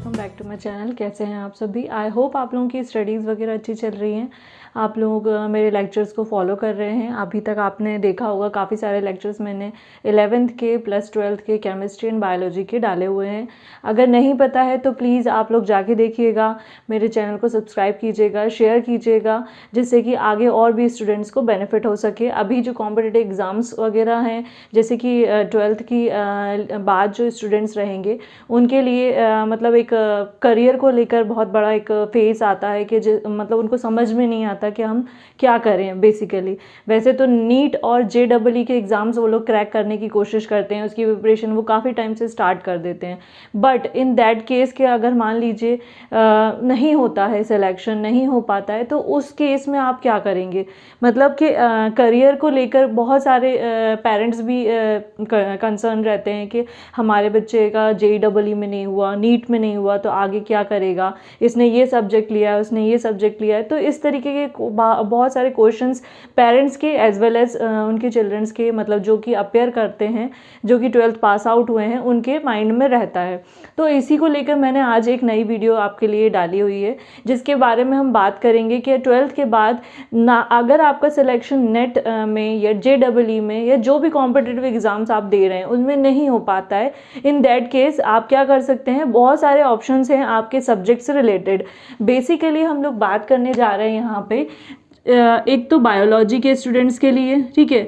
Welcome back to my channel. कैसे हैं आप सभी? आई होप आप लोगों की स्टडीज़ वगैरह अच्छी चल रही हैं। आप लोग मेरे लेक्चर्स को फॉलो कर रहे हैं। अभी तक आपने देखा होगा काफ़ी सारे लेक्चर्स मैंने 11th के प्लस 12th के केमिस्ट्री एंड बायोलॉजी के डाले हुए हैं। अगर नहीं पता है तो प्लीज़ आप लोग जाके देखिएगा, मेरे चैनल को सब्सक्राइब कीजिएगा, शेयर कीजिएगा, जिससे कि आगे और भी स्टूडेंट्स को बेनिफिट हो सके। अभी जो कॉम्पिटिटिव एग्ज़ाम्स वगैरह हैं, जैसे कि 12th की बाद जो स्टूडेंट्स रहेंगे उनके लिए मतलब एक करियर को लेकर बहुत बड़ा एक फेज़ आता है कि मतलब उनको समझ में नहीं आता कि हम क्या करें बेसिकली। वैसे तो नीट और JEE के एग्ज़ाम्स वो लोग क्रैक करने की कोशिश करते हैं, उसकी प्रिपरेशन वो काफ़ी टाइम से स्टार्ट कर देते हैं। बट इन दैट केस के अगर मान लीजिए नहीं होता है, सिलेक्शन नहीं हो पाता है, तो उस केस में आप क्या करेंगे? मतलब कि करियर को लेकर बहुत सारे पेरेंट्स भी कंसर्न रहते हैं कि हमारे बच्चे का JEE में नहीं हुआ, नीट में नहीं हुआ, तो आगे क्या करेगा? इसने ये सब्जेक्ट लिया है, उसने ये सब्जेक्ट लिया है। तो इस तरीके के बहुत सारे क्वेश्चंस पेरेंट्स के एज वेल एज उनके चिल्ड्रंस के, मतलब जो कि अपेयर करते हैं, जो कि 12th पास आउट हुए हैं, उनके माइंड में रहता है। तो इसी को लेकर मैंने आज एक नई वीडियो आपके लिए डाली हुई है, जिसके बारे में हम बात करेंगे कि 12th के बाद ना अगर आपका सिलेक्शन नेट में या JEE में या जो भी कॉम्पिटिटिव एग्ज़ाम्स आप दे रहे हैं उनमें नहीं हो पाता है, इन दैट केस आप क्या कर सकते हैं? बहुत सारे ऑप्शंस हैं आपके सब्जेक्ट से रिलेटेड। बेसिकली हम लोग बात करने जा रहे हैं यहाँ पे एक तो बायोलॉजी के स्टूडेंट्स के लिए, ठीक है।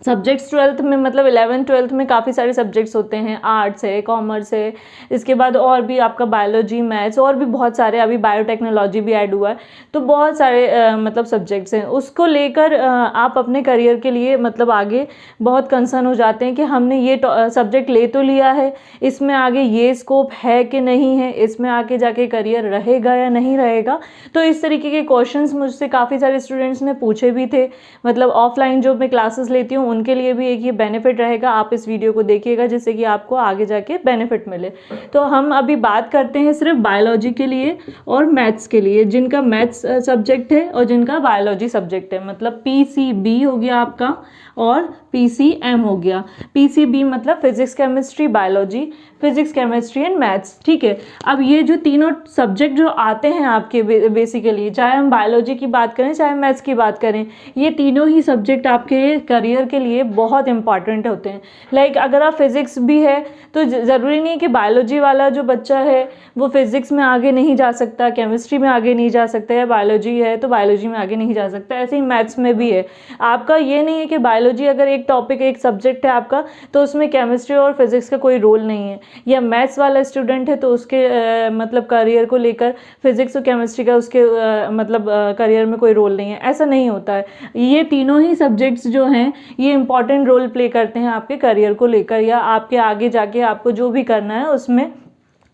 सब्जेक्ट्स 12th में, मतलब 11th 12th में काफ़ी सारे सब्जेक्ट्स होते हैं, आर्ट्स है, कॉमर्स है, इसके बाद और भी आपका बायोलॉजी, मैथ्स और भी बहुत सारे, अभी बायोटेक्नोलॉजी भी ऐड हुआ है। तो बहुत सारे मतलब सब्जेक्ट्स हैं। उसको लेकर आप अपने करियर के लिए मतलब आगे बहुत कंसर्न हो जाते हैं कि हमने ये सब्जेक्ट ले तो लिया है, इसमें आगे ये स्कोप है कि नहीं है, इसमें आगे जाके करियर रहेगा या नहीं रहेगा। तो इस तरीके के क्वेश्चंस मुझसे काफ़ी सारे स्टूडेंट्स ने पूछे भी थे। मतलब ऑफलाइन जो मैं क्लासेस लेती हूँ उनके लिए भी एक ये बेनिफिट रहेगा। आप इस वीडियो को देखिएगा जिससे कि आपको आगे जाके बेनिफिट मिले। तो हम अभी बात करते हैं सिर्फ बायोलॉजी के लिए और मैथ्स के लिए, जिनका मैथ्स सब्जेक्ट है और जिनका बायोलॉजी सब्जेक्ट है। मतलब PCB हो गया आपका और PCM हो गया। PCB मतलब physics chemistry biology, physics chemistry and maths, ठीक है। अब ये जो तीनों सब्जेक्ट जो आते हैं आपके बेसिकली, चाहे हम बायोलॉजी की बात करें चाहे मैथ्स की बात करें, ये तीनों ही सब्जेक्ट आपके करियर के लिए बहुत इंपॉर्टेंट होते हैं। लाइक अगर आप फिज़िक्स भी है तो ज़रूरी नहीं कि बायोलॉजी वाला जो बच्चा है वो फिज़िक्स में आगे नहीं जा सकता, केमिस्ट्री में आगे नहीं जा सकता, या बायोलॉजी है तो बायोलॉजी में आगे नहीं जा सकता। ऐसे ही मैथ्स में भी है। आपका ये नहीं है कि बायोलॉजी अगर एक टॉपिक, एक सब्जेक्ट है आपका, तो उसमें केमिस्ट्री और फिज़िक्स का कोई रोल नहीं है। या मैथ्स वाला स्टूडेंट है तो उसके मतलब करियर को लेकर फिजिक्स और केमिस्ट्री का उसके मतलब करियर में कोई रोल नहीं है, ऐसा नहीं होता है। ये तीनों ही सब्जेक्ट्स जो हैं ये इंपॉर्टेंट रोल प्ले करते हैं आपके करियर को लेकर, या आपके आगे जाके आपको जो भी करना है उसमें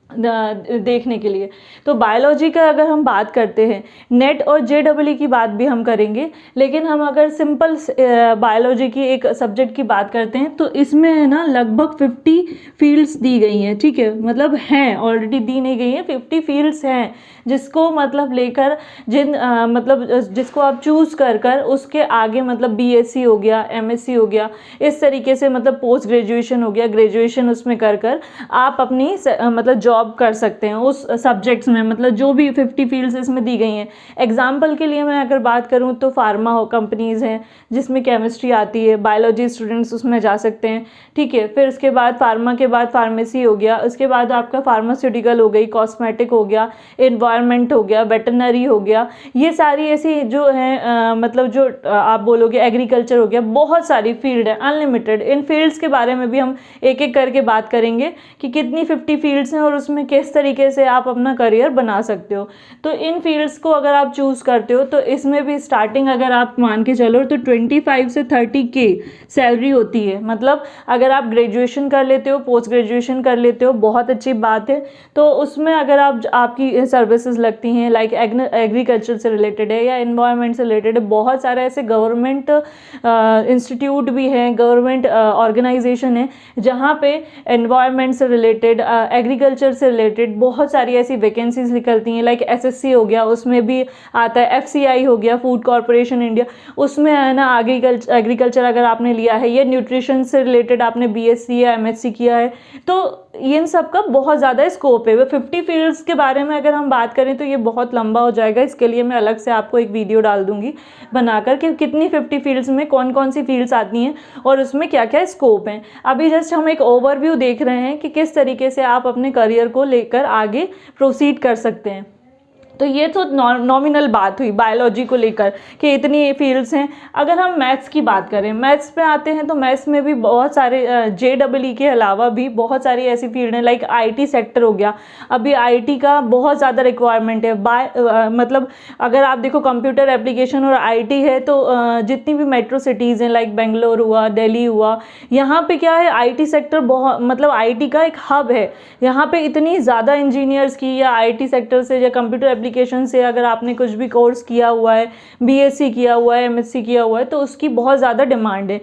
देखने के लिए। तो बायोलॉजी का अगर हम बात करते हैं, नेट और JEE की बात भी हम करेंगे, लेकिन हम अगर सिंपल बायोलॉजी की एक सब्जेक्ट की बात करते हैं तो इसमें है ना लगभग 50 फील्ड्स दी गई हैं, ठीक है। मतलब हैं, ऑलरेडी दी नहीं गई हैं, 50 फील्ड्स हैं जिसको मतलब लेकर मतलब जिसको आप चूज़ कर उसके आगे मतलब BSc हो गया, MSc हो गया, इस तरीके से मतलब पोस्ट ग्रेजुएशन हो गया, ग्रेजुएशन उसमें कर आप अपनी मतलब जॉब कर सकते हैं उस सब्जेक्ट्स में। मतलब जो भी 50 फील्ड्स इसमें दी गई हैं। एग्जाम्पल के लिए मैं अगर बात करूं तो फार्मा कंपनीज़ हैं जिसमें केमिस्ट्री आती है, बायोलॉजी स्टूडेंट्स उसमें जा सकते हैं, ठीक है। फिर उसके बाद फार्मा के बाद फार्मेसी हो गया, उसके बाद आपका फार्मास्यूटिकल हो गई, कॉस्मेटिक हो गया, एनवायरनमेंट हो गया, वेटरनरी हो गया। ये सारी ऐसी जो हैं मतलब जो आप बोलोगे एग्रीकल्चर हो गया, बहुत सारी फील्ड है, अनलिमिटेड। इन फील्ड्स के बारे में भी हम एक एक करके बात करेंगे कि कितनी 50 फील्ड्स हैं और उसमें किस तरीके से आप अपना करियर बना सकते हो। तो इन फील्ड्स को अगर आप चूज़ करते हो तो इसमें भी स्टार्टिंग अगर आप मान के चलो तो 25 से 30K सैलरी होती है। मतलब अगर आप ग्रेजुएशन कर लेते हो, पोस्ट ग्रेजुएशन कर लेते हो, बहुत अच्छी बात है। तो उसमें अगर आपकी सर्विसेज लगती हैं, लाइक एग्रीकल्चर से रिलेटेड है या एनवायरनमेंट से रिलेटेड है, बहुत सारे ऐसे गवर्नमेंट इंस्टीट्यूट भी हैं, गवर्नमेंट ऑर्गेनाइजेशन है जहाँ पे एनवायरनमेंट से रिलेटेड, एग्रीकल्चर से रिलेटेड बहुत सारी ऐसी वैकेंसीज निकलती हैं, लाइक एसएससी हो गया, उसमें भी आता है, एफसीआई हो गया, फूड कॉरपोरेशन इंडिया, उसमें है ना एग्रीकल्चर अगर आपने लिया है, या न्यूट्रिशन से रिलेटेड आपने बीएससी या एमएससी किया है, तो इन सब का बहुत ज़्यादा स्कोप है। 50 फील्ड्स के बारे में अगर हम बात करें तो ये बहुत लंबा हो जाएगा, इसके लिए मैं अलग से आपको एक वीडियो डाल दूंगी बनाकर कि कितनी 50 फील्ड्स में कौन कौन सी फील्ड्स आती हैं और उसमें क्या क्या स्कोप हैं। अभी जस्ट हम एक ओवरव्यू देख रहे हैं कि किस तरीके से आप अपने करियर को लेकर आगे प्रोसीड कर सकते हैं। तो ये तो नॉमिनल बात हुई बायोलॉजी को लेकर कि इतनी फील्ड्स हैं। अगर हम मैथ्स की बात करें, मैथ्स पे आते हैं तो मैथ्स में भी बहुत सारे JEE के अलावा भी बहुत सारी ऐसी फील्ड हैं, लाइक IT सेक्टर हो गया। अभी IT का बहुत ज़्यादा रिक्वायरमेंट है। मतलब अगर आप देखो कंप्यूटर एप्लीकेशन और IT है तो जितनी भी मेट्रो सिटीज़ हैं, लाइक बेंगलोर हुआ, दिल्ली हुआ, यहाँ पे क्या है IT सेक्टर बहुत, मतलब IT का एक हब है। यहाँ पे इतनी ज़्यादा इंजीनियर्स की या IT सेक्टर से या कंप्यूटर एप्लीकेशन से अगर आपने कुछ भी कोर्स किया हुआ है, BSc किया हुआ है, MSc किया हुआ है, तो उसकी बहुत ज़्यादा डिमांड है।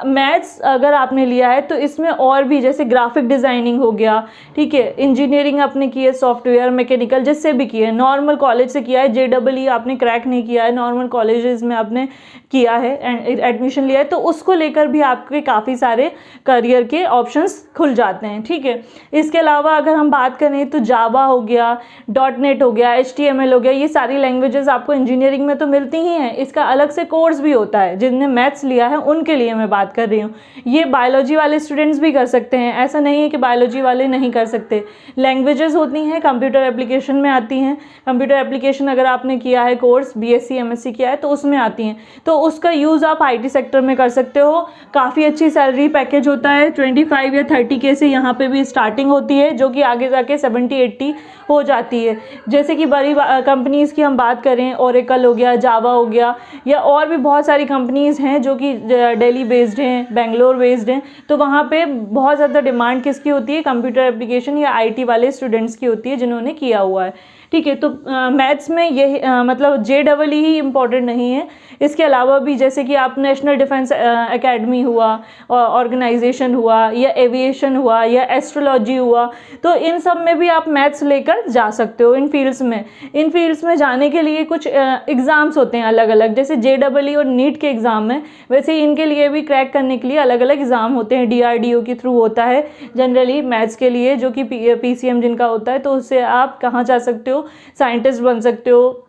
मैथ्स अगर आपने लिया है तो इसमें और भी जैसे ग्राफिक डिज़ाइनिंग हो गया, ठीक है, इंजीनियरिंग आपने की है, सॉफ्टवेयर, मैकेनिकल, जिससे भी किया है, नॉर्मल कॉलेज से किया है, JEE आपने क्रैक नहीं किया है, नॉर्मल कॉलेजेस में आपने किया है, एडमिशन लिया है, तो उसको लेकर भी आपके काफ़ी सारे करियर के ऑप्शंस खुल जाते हैं, ठीक है। इसके अलावा अगर हम बात करें तो जावा हो गया, .NET हो गया, HTML हो गया, ये सारी लैंग्वेजेस आपको इंजीनियरिंग में तो मिलती ही हैं। इसका अलग से कोर्स भी होता है, जिनने मैथ्स लिया है उनके लिए मैं बात कर रही हूँ। ये बायोलॉजी वाले स्टूडेंट्स भी कर सकते हैं, ऐसा नहीं है कि बायोलॉजी वाले नहीं कर सकते। लैंग्वेजेस होती हैं, कंप्यूटर एप्लीकेशन में आती हैं। कंप्यूटर एप्लीकेशन अगर आपने किया है कोर्स, BSc MSc किया है तो उसमें आती हैं, तो उसका यूज़ आप IT सेक्टर में कर सकते हो। काफ़ी अच्छी सैलरी पैकेज होता है, 25 या 30K से यहाँ पे भी स्टार्टिंग होती है, जो कि आगे जाके 70-80 हो जाती है। जैसे कि बड़ी कंपनीज़ की हम बात करें, ओरेकल हो गया, जावा हो गया, या और भी बहुत सारी कंपनीज़ हैं जो कि दिल्ली बेस्ड हैं, बेंगलोर बेस्ड हैं, तो वहाँ पे बहुत ज़्यादा डिमांड किसकी होती है, कंप्यूटर एप्लीकेशन या IT वाले स्टूडेंट्स की होती है जिन्होंने किया हुआ है, ठीक है। तो मैथ्स में यही मतलब JEE ही इम्पॉर्टेंट नहीं है, इसके अलावा भी जैसे कि आप नेशनल डिफेंस एकेडमी हुआ, ऑर्गेनाइजेशन हुआ, या एविएशन हुआ, या एस्ट्रोलॉजी हुआ, तो इन सब में भी आप मैथ्स लेकर जा सकते हो। इन फील्ड्स में जाने के लिए कुछ एग्ज़ाम्स होते हैं अलग अलग, जैसे JEE और NEET के एग्ज़ाम हैं, वैसे इनके लिए भी क्रैक करने के लिए अलग अलग एग्ज़ाम होते हैं। DRDO के थ्रू होता है जनरली मैथ्स के लिए, जो कि PCM जिनका होता है, तो उससे आप कहाँ जा सकते हो, साइंटिस्ट बन सकते हो,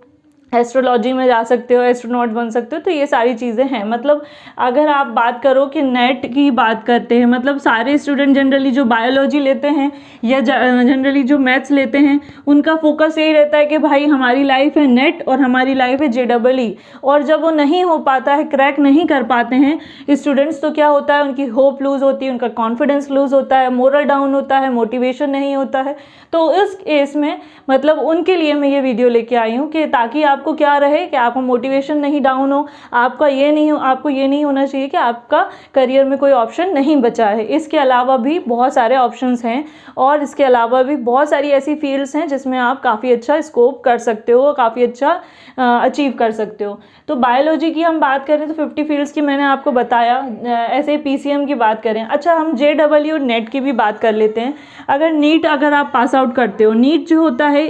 एस्ट्रोलॉजी में जा सकते हो, एस्ट्रोनॉट बन सकते हो। तो ये सारी चीज़ें हैं। मतलब अगर आप बात करो कि नेट की बात करते हैं, मतलब सारे स्टूडेंट जनरली जो बायोलॉजी लेते हैं या जनरली जो मैथ्स लेते हैं, उनका फोकस यही रहता है कि भाई हमारी लाइफ है नेट और हमारी लाइफ है JEE। और जब वो नहीं हो पाता है, क्रैक नहीं कर पाते हैं स्टूडेंट्स, तो क्या होता है, उनकी होप लूज़ होती है, उनका कॉन्फिडेंस लूज़ होता है, मोरल डाउन होता है, मोटिवेशन नहीं होता है। तो इस केस में मतलब उनके लिए मैं ये वीडियो लेके आई हूँ कि ताकि आपको क्या रहे कि आपका मोटिवेशन नहीं डाउन हो, आपको ये नहीं होना चाहिए कि आपका करियर में कोई ऑप्शन नहीं बचा है। इसके अलावा भी बहुत सारे ऑप्शंस हैं, और इसके अलावा भी बहुत सारी ऐसी फील्ड्स हैं जिसमें आप काफ़ी अच्छा स्कोप कर सकते हो, काफ़ी अच्छा अचीव कर सकते हो। तो बायोलॉजी की हम बात करें तो 50 फील्ड्स की मैंने आपको बताया। ऐसे ही PCM की बात करें, अच्छा हम JEE और NET की भी बात कर लेते हैं। अगर NEET अगर आप पास आउट करते हो, NEET जो होता है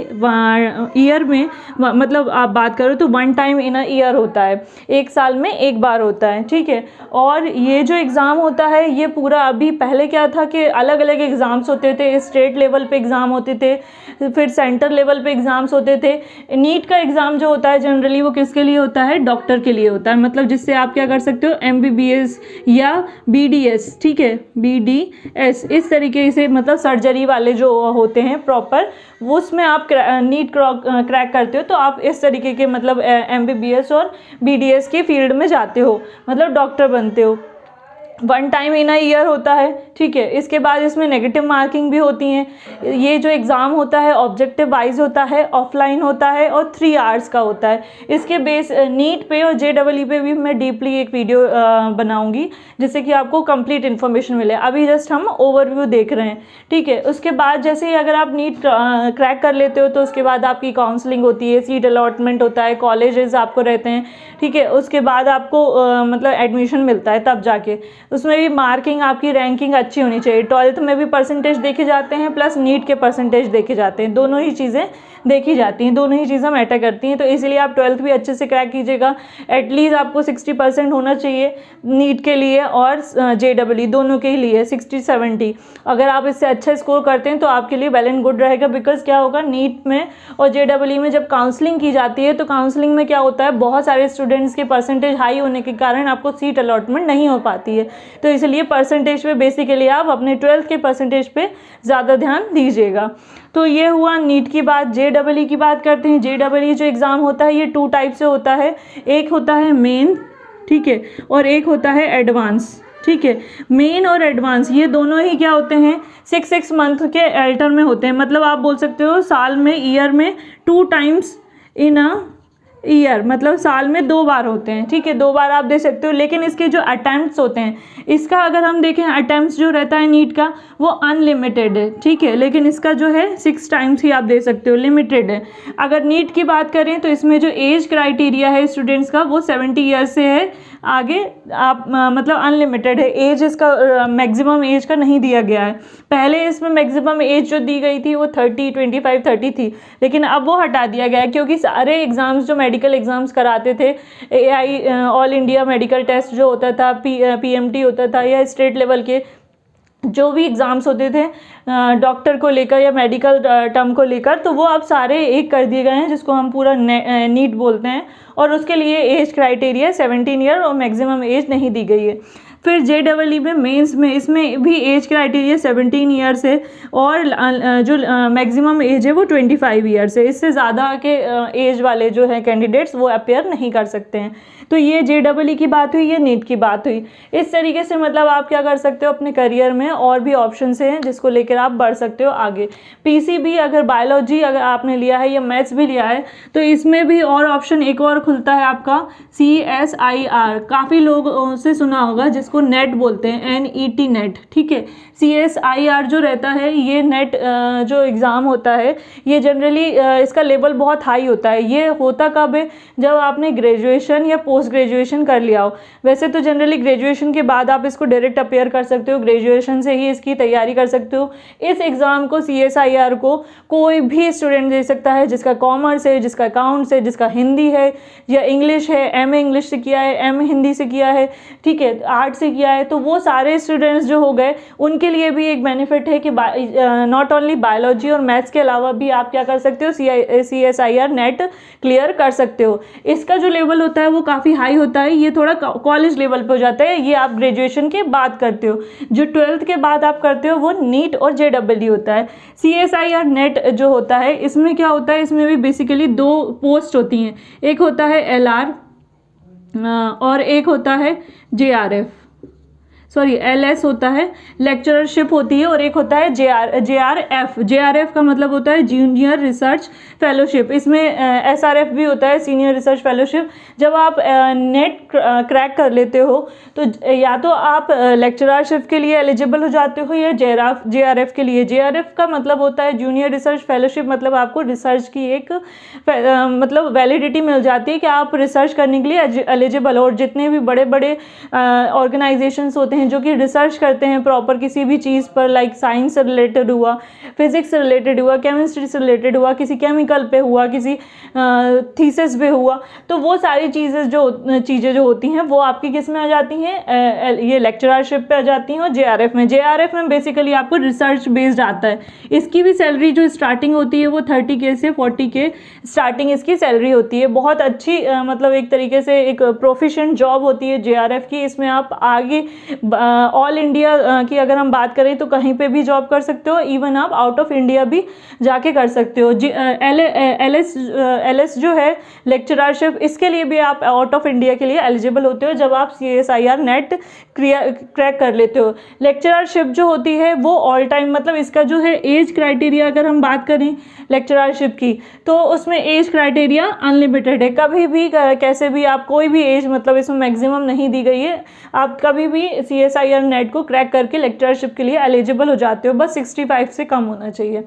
ईयर में, मतलब आप बात करो तो 1 टाइम इन अ ईयर होता है, एक साल में एक बार होता है, ठीक है। और ये जो एग्ज़ाम होता है ये पूरा, अभी पहले क्या था कि अलग अलग एग्ज़ाम्स होते थे, स्टेट लेवल पे एग्ज़ाम होते थे, फिर सेंटर लेवल पे एग्ज़ाम्स होते थे। NEET का एग्ज़ाम जो होता है जनरली वो किसके लिए होता है, डॉक्टर के लिए होता है, मतलब जिससे आप क्या कर सकते हो, MBBS या BDS, ठीक है, BDS, इस तरीके से, मतलब सर्जरी वाले जो होते हैं प्रॉपर, वो उसमें आप NEET क्रैक करते हो तो आप इस तरीके के मतलब MBBS और BDS की फील्ड में जाते हो, मतलब डॉक्टर बनते हो। 1 टाइम इन अ ईयर होता है, ठीक है। इसके बाद इसमें नेगेटिव मार्किंग भी होती हैं। ये जो एग्ज़ाम होता है ऑब्जेक्टिव वाइज होता है, ऑफलाइन होता है और 3 आवर्स का होता है। इसके बेस NEET पे और JEE पे भी मैं डीपली एक वीडियो बनाऊंगी, जिससे कि आपको कंप्लीट इन्फॉर्मेशन मिले। अभी जस्ट हम ओवरव्यू देख रहे हैं, ठीक है। उसके बाद जैसे ही अगर आप NEET क्रैक कर लेते हो तो उसके बाद आपकी काउंसलिंग होती है, सीट अलॉटमेंट होता है, कॉलेजेस आपको रहते हैं, ठीक है। उसके बाद आपको मतलब एडमिशन मिलता है, तब जाके उसमें भी मार्किंग, आपकी रैंकिंग अच्छी होनी चाहिए। 12th में भी परसेंटेज देखे जाते हैं प्लस नीट के परसेंटेज देखे जाते हैं, दोनों ही चीज़ें देखी जाती हैं, दोनों ही चीज़ें मैटर करती हैं। तो इसलिए आप 12th भी अच्छे से क्रैक कीजिएगा। एटलीस्ट आपको 60% होना चाहिए नीट के लिए और JEE दोनों के ही लिए 60-70। अगर आप इससे अच्छा स्कोर करते हैं तो आपके लिए वेल एंड गुड रहेगा। बिकॉज क्या होगा, नीट में और JEE में जब काउंसलिंग की जाती है तो काउंसलिंग में क्या होता है, बहुत सारे स्टूडेंट्स के परसेंटेज हाई होने के कारण आपको सीट अलॉटमेंट नहीं हो पाती है। तो इसलिए परसेंटेज पे बेसिकली आप अपने 12th के परसेंटेज पे ज़्यादा ध्यान दीजिएगा। तो ये हुआ नीट की बात। JEE की बात करते हैं। JEE जो एग्ज़ाम होता है ये 2 टाइप से होता है, एक होता है मेन, ठीक है, और एक होता है एडवांस, ठीक है। मेन और एडवांस ये दोनों ही क्या होते हैं, 6 मंथ के अल्टर में होते हैं। मतलब आप बोल सकते हो साल में, ईयर में 2 टाइम्स इन अ ईयर, मतलब साल में 2 बार होते हैं, ठीक है, 2 बार आप दे सकते हो। लेकिन इसके जो अटैम्प्ट्स होते हैं, इसका अगर हम देखें अटैम्प्ट्स जो रहता है नीट का वो अनलिमिटेड है, ठीक है, लेकिन इसका जो है 6 टाइम्स ही आप दे सकते हो, लिमिटेड है। अगर नीट की बात करें तो इसमें जो एज क्राइटेरिया है स्टूडेंट्स का वो 70 ईयर्स से है आगे, आप मतलब अनलिमिटेड है। एज इसका मैक्सिमम एज का नहीं दिया गया है। पहले इसमें मैक्सिमम एज जो दी गई थी वो 30, 25, 30 थी, लेकिन अब वो हटा दिया गया है क्योंकि सारे एग्ज़ाम्स जो मेडिकल एग्ज़ाम्स कराते थे, AI all India medical test जो होता था, PMT होता था, या स्टेट लेवल के जो भी एग्ज़ाम्स होते थे डॉक्टर को लेकर या मेडिकल टर्म को लेकर, तो वो अब सारे एक कर दिए गए हैं जिसको हम पूरा नीट बोलते हैं। और उसके लिए एज क्राइटेरिया 17 ईयर और मैक्सिमम एज नहीं दी गई है। फिर JEE में मेंस में इसमें भी एज क्राइटेरिया 17 ईयर्स है और जो मैक्सिमम एज है वो 25 ईयर्स है। इससे ज़्यादा के एज वाले जो हैं कैंडिडेट्स वो अपेयर नहीं कर सकते हैं। तो ये JEE की बात हुई, ये नीट की बात हुई। इस तरीके से मतलब आप क्या कर सकते हो अपने करियर में, और भी ऑप्शन हैं जिसको लेकर आप बढ़ सकते हो आगे। PCB अगर बायोलॉजी अगर आपने लिया है या मैथ्स भी लिया है तो इसमें भी और ऑप्शन एक और खुलता है आपका CSIR। काफ़ी लोग से सुना होगा जिसको नेट बोलते हैं, NET नेट, ठीक है। CSIR जो रहता है ये नेट जो एग्ज़ाम होता है ये जनरली इसका लेवल बहुत हाई होता है। ये होता कब है, जब आपने ग्रेजुएशन या पोस्ट ग्रेजुएशन कर लिया हो। वैसे तो जनरली ग्रेजुएशन के बाद आप इसको डायरेक्ट अपेयर कर सकते हो, ग्रेजुएशन से ही इसकी तैयारी कर सकते हो। इस एग्ज़ाम को CSIR को कोई भी स्टूडेंट दे सकता है जिसका कॉमर्स है, जिसका अकाउंट्स है, जिसका हिंदी है या इंग्लिश है, MA इंग्लिश से किया है, MA हिंदी से किया है, ठीक है, आर्ट से किया है। तो वो सारे स्टूडेंट्स जो हो गए उनके लिए भी एक बेनिफिट है कि नॉट ओनली बायोलॉजी और मैथ्स के अलावा भी आप क्या कर सकते हो, CSIR नेट क्लियर कर सकते हो। इसका जो लेवल होता है वो काफ़ी हाई होता है, ये थोड़ा कॉलेज लेवल पे हो जाता है, ये आप ग्रेजुएशन के बाद करते हो। जो 12th के बाद आप करते हो वो नीट और JEE होता है। CSIR नेट जो होता है इसमें क्या होता है, इसमें भी बेसिकली 2 पोस्ट होती हैं, एक होता है LR और एक होता है LS होता है, लेक्चरशिप होती है, और एक होता है JRF का मतलब होता है जूनियर रिसर्च फेलोशिप। इसमें SRF भी होता है, सीनियर रिसर्च फेलोशिप। जब आप नेट क्रैक कर लेते हो तो या तो आप लेक्चरशिप के लिए एलिजिबल हो जाते हो या JRF के लिए। JRF का मतलब होता है जूनियर रिसर्च फेलोशिप, मतलब आपको रिसर्च की एक मतलब वैलिडिटी मिल जाती है कि आप रिसर्च करने के लिए एलिजिबल हो। और जितने भी बड़े बड़े ऑर्गेनाइजेशंस होते हैं जो कि रिसर्च करते हैं प्रॉपर किसी भी चीज़ पर, लाइक साइंस से रिलेटेड हुआ, फिजिक्स से रिलेटेड हुआ, केमिस्ट्री से रिलेटेड हुआ, किसी केमिकल पे हुआ, किसी थीसिस पे हुआ, तो वो सारी चीज़ें जो होती हैं वो आपकी किस में आ जाती हैं, ये लेक्चरशिप पे आ जाती हैं। और JRF में बेसिकली आपको रिसर्च बेस्ड आता है। इसकी भी सैलरी जो स्टार्टिंग होती है वो 30K से 40K स्टार्टिंग इसकी सैलरी होती है। बहुत अच्छी मतलब एक तरीके से एक प्रोफिशिएंट जॉब होती है JRF की। इसमें आप आगे ऑल इंडिया की अगर हम बात करें तो कहीं पे भी जॉब कर सकते हो, इवन आप आउट ऑफ इंडिया भी जाके कर सकते हो। LS जो है लेक्चरशिप, इसके लिए भी आप आउट ऑफ इंडिया के लिए एलिजिबल होते हो जब आप CSIR नेट क्रैक कर लेते हो। लेक्चरशिप जो होती है वो ऑल टाइम, मतलब इसका जो है एज क्राइटेरिया अगर हम बात करें लेक्चरशिप की तो उसमें एज क्राइटेरिया अनलिमिटेड है। कभी भी कैसे भी आप कोई भी एज, मतलब इसमें मैक्सिमम नहीं दी गई है, आप कभी भी CSIR नेट को क्रैक करके लेक्चरशिप के लिए एलिजिबल हो जाते हो, बस 65 से कम होना होना चाहिए।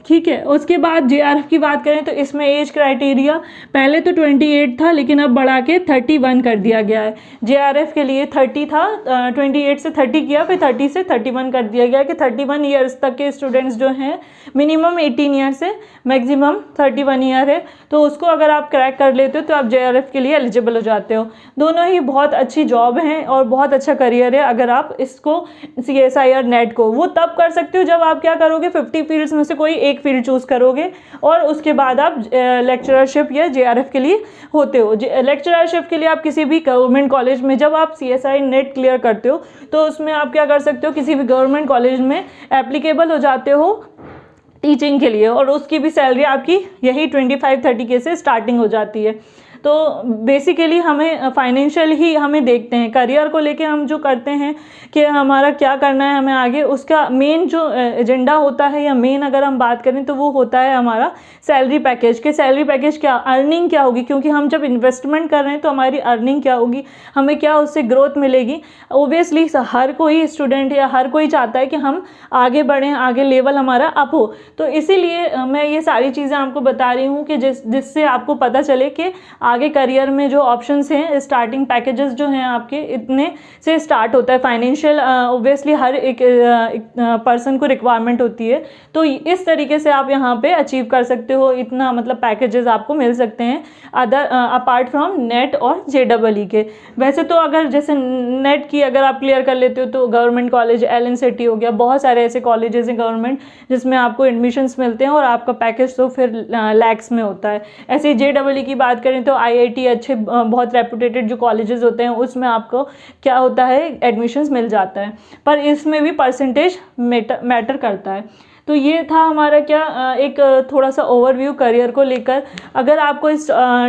ठीक है, उसके बाद JRF की बात करें तो इसमें एज क्राइटेरिया पहले तो 28 था, लेकिन अब बढ़ा के 31 कर दिया गया है। JRF के लिए 30 था, 28 से 30 किया, फिर 30 से 31 कर दिया गया कि 31 ईयर्स तक के स्टूडेंट्स जो हैं, मिनिमम 18 ईयर से मैक्सिमम 31 ईयर है, तो उसको अगर आप क्रैक कर लेते हो तो आप JRF के लिए एलिजिबल हो जाते हो। दोनों ही बहुत अच्छी जॉब हैं और बहुत अच्छा करियर है। अगर आप इसको CSI और नेट को वो तब कर सकते हो जब आप क्या करोगे, 50 फील्ड्स में से कोई एक फील्ड चूज़ करोगे और उसके बाद आप लेक्चरशिप या JRF के लिए होते हो। लेक्चरशिप के लिए आप किसी भी गवर्नमेंट कॉलेज में, जब आप CSI नेट क्लियर करते हो तो उसमें आप क्या कर सकते हो, किसी भी गवर्नमेंट कॉलेज में एप्लीकेबल हो जाते हो टीचिंग के लिए, और उसकी भी सैलरी आपकी यही 25-30 के से स्टार्टिंग हो जाती है। तो बेसिकली हमें फाइनेंशियल ही हमें देखते हैं, करियर को लेके हम जो करते हैं कि हमारा क्या करना है हमें आगे, उसका मेन जो एजेंडा होता है या मेन अगर हम बात करें तो वो होता है हमारा सैलरी पैकेज। के सैलरी पैकेज क्या, अर्निंग क्या होगी, क्योंकि हम जब इन्वेस्टमेंट कर रहे हैं तो हमारी अर्निंग क्या होगी, हमें क्या उससे ग्रोथ मिलेगी। ओबियसली हर कोई स्टूडेंट या हर कोई चाहता है कि हम आगे बढ़ें, आगे लेवल हमारा अप हो। तो इसीलिए मैं ये सारी चीज़ें आपको बता रही हूँ कि जिससे आपको पता चले कि आगे करियर में जो ऑप्शंस हैं, स्टार्टिंग पैकेजेस जो हैं आपके इतने से स्टार्ट होता है। फाइनेंशियल ओब्वियसली हर एक पर्सन को रिक्वायरमेंट होती है, तो इस तरीके से आप यहाँ पे अचीव कर सकते हो, इतना मतलब पैकेजेस आपको मिल सकते हैं अदर अपार्ट फ्रॉम नेट और JEE के। वैसे तो अगर जैसे नेट की अगर आप क्लियर कर लेते हो तो गवर्नमेंट कॉलेज LN सिटी हो गया, बहुत सारे ऐसे कॉलेजेस हैं गवर्नमेंट जिसमें आपको एडमिशन्स मिलते हैं और आपका पैकेज तो फिर लैक्स में होता है। ऐसे JEE की बात करें तो IIT अच्छे बहुत रेपुटेटेड जो कॉलेजेस होते हैं उसमें आपको क्या होता है, एडमिशन्स मिल जाता है, पर इसमें भी परसेंटेज मैटर करता है। तो ये था हमारा क्या एक थोड़ा सा ओवरव्यू करियर को लेकर। अगर आपको इस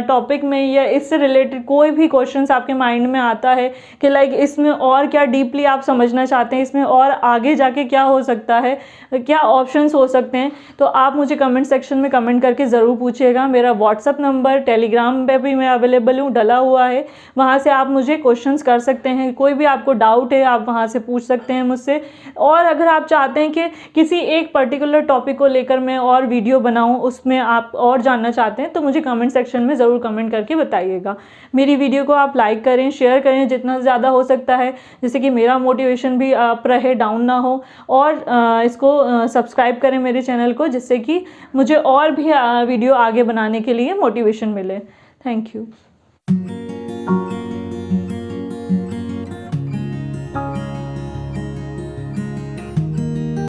टॉपिक में या इससे रिलेटेड कोई भी क्वेश्चंस आपके माइंड में आता है कि लाइक इसमें और क्या डीपली आप समझना चाहते हैं, इसमें और आगे जाके क्या हो सकता है, क्या ऑप्शंस हो सकते हैं, तो आप मुझे कमेंट सेक्शन में कमेंट करके ज़रूर पूछिएगा। मेरा व्हाट्सअप नंबर, टेलीग्राम पे भी मैं अवेलेबल हूँ, डला हुआ है, वहाँ से आप मुझे क्वेश्चंस कर सकते हैं। कोई भी आपको डाउट है आप वहाँ से पूछ सकते हैं मुझसे। और अगर आप चाहते हैं कि किसी एक पर्टिकुलर टॉपिक को लेकर मैं और वीडियो बनाऊं, उसमें आप और जानना चाहते हैं, तो मुझे कमेंट सेक्शन में ज़रूर कमेंट करके बताइएगा। मेरी वीडियो को आप लाइक करें, शेयर करें जितना ज़्यादा हो सकता है, जिससे कि मेरा मोटिवेशन भी अप रहे, डाउन ना हो। और इसको सब्सक्राइब करें मेरे चैनल को, जिससे कि मुझे और भी वीडियो आगे बनाने के लिए मोटिवेशन मिले। Thank you.